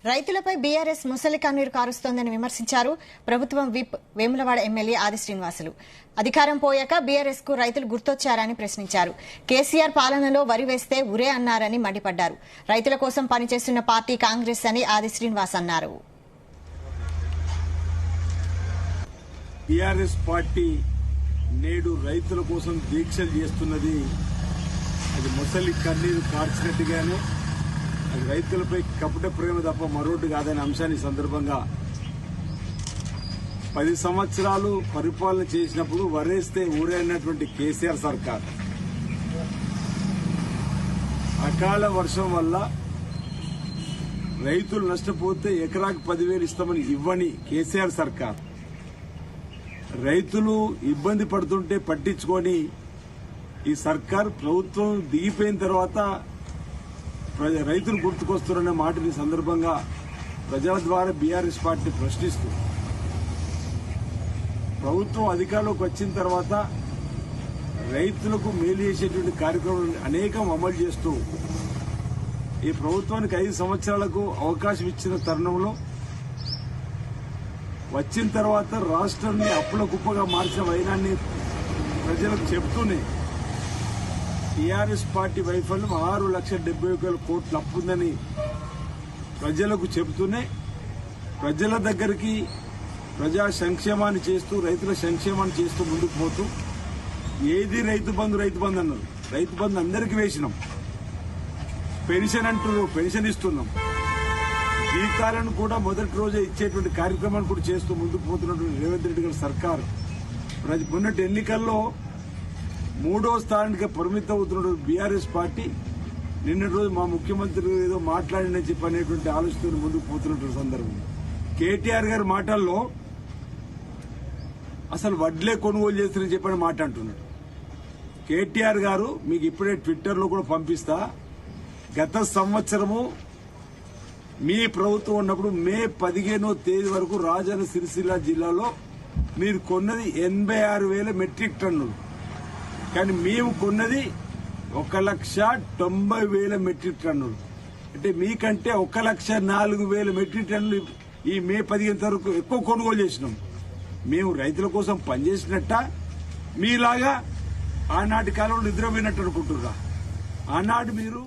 రైతులపై బీఆర్ఎస్ ముసలి కన్నీరు కారుస్తోందని విమర్శించారు ప్రభుత్వం విప్ వేములవాడ ఎమ్మెల్యే ఆది శ్రీనివాసులు. అధికారం పోయాక బీఆర్ఎస్ కు రైతులు గుర్తొచ్చారని ప్రశ్నించారు. కేసీఆర్ పాలనలో వరి వేస్తే ఉరే అన్నారని మండిపడ్డారు. రైతుల కోసం పనిచేస్తున్న పార్టీ కాంగ్రెస్ అని ఆది శ్రీనివాస్ అన్నారు. బీఆర్ఎస్ పార్టీ నేడు రైతుల కోసం దీక్షలు చేస్తున్నది అది ముసలి కన్నీరు కార్చినట్టుగానే అది రైతులపై కపట ప్రేమ తప్ప మరొకటి కాదనే అంశాన్ని సందర్భంగా 10 సంవత్సరాలు పరిపాలన చేసినప్పుడు వరేస్తే ఊరైనటువంటి కేసీఆర్ సర్కార్ అకాల వర్షం వల్ల రైతులు నష్టపోతే ఎకరాకు 10,000 ఇస్తామని ఇవ్వని కేసీఆర్ సర్కార్ రైతులు ఇబ్బంది పడుతుంటే పట్టించుకొని ఈ సర్కార్ ప్రభుత్వం దిగిపోయిన తర్వాత రైతులు గుర్తుకొస్తున్నారనే మాటని సందర్భంగా ప్రజల ద్వారా బీఆర్ఎస్ పార్టీ ప్రశ్నిస్తూ ప్రభుత్వం అధికారంలోకి వచ్చిన తర్వాత రైతులకు మేలు చేసేటువంటి కార్యక్రమాలు అనేకం అమలు చేస్తూ ఈ ప్రభుత్వానికి 5 సంవత్సరాలకు అవకాశం ఇచ్చిన తరుణంలో వచ్చిన తర్వాత రాష్ట్రాన్ని అప్పుల కుప్పగా మార్చిన వైనాన్ని ప్రజలకు చెబుతూనే టీఆర్ఎస్ పార్టీ వైఫల్యం 6,70,000 కోట్ల అప్పుందని ప్రజలకు చెబుతూనే ప్రజల దగ్గరికి ప్రజా సంక్షేమాన్ని చేస్తూ రైతుల సంక్షేమాన్ని చేస్తూ ముందుకు పోతూ ఏది రైతు బంధు అన్నారు. రైతు బంధు అందరికీ వేసినాం. పెన్షన్ అంటున్నారు, పెన్షన్ ఇస్తున్నాం. జీతాలను కూడా మొదటి రోజే ఇచ్చేటువంటి కార్యక్రమాన్ని కూడా చేస్తూ ముందుకు పోతున్నటువంటి రేవంత్ రెడ్డి గారి సర్కారు మొన్నటి ఎన్నికల్లో 3వ స్థానానికి పరిమితం అవుతున్న బీఆర్ఎస్ పార్టీ నిన్నటి రోజు మా ముఖ్యమంత్రి ఏదో మాట్లాడినని చెప్పి అనేటువంటి ఆలోచనతో ముందుకు పోతున్నటువంటి సందర్భం. కేటీఆర్ గారి మాటల్లో అసలు వడ్లే కొనుగోలు చేస్తారని చెప్పని మాట అంటున్నాడు. కేటీఆర్ గారు మీకు ఇప్పుడే ట్విట్టర్లో కూడా పంపిస్తా. గత సంవత్సరము మీ ప్రభుత్వం ఉన్నప్పుడు మే 15వ తేదీ వరకు రాజన్న సిరిసిల్ల జిల్లాలో మీరు కొన్నది 86,000 మెట్రిక్ టన్నులు. కానీ మేము కొన్నది 1,90,000 మెట్రిక్ టన్నులు. అంటే మీకంటే 1,04,000 మెట్రిక్ టన్నులు ఈ మే 15 వరకు ఎక్కువ కొనుగోలు చేసినాం. మేము రైతుల కోసం పనిచేసినట్ట మీలాగా ఆనాటి కాలంలో నిద్రపోయినట్టు అనుకుంటున్నా. ఆనాడు మీరు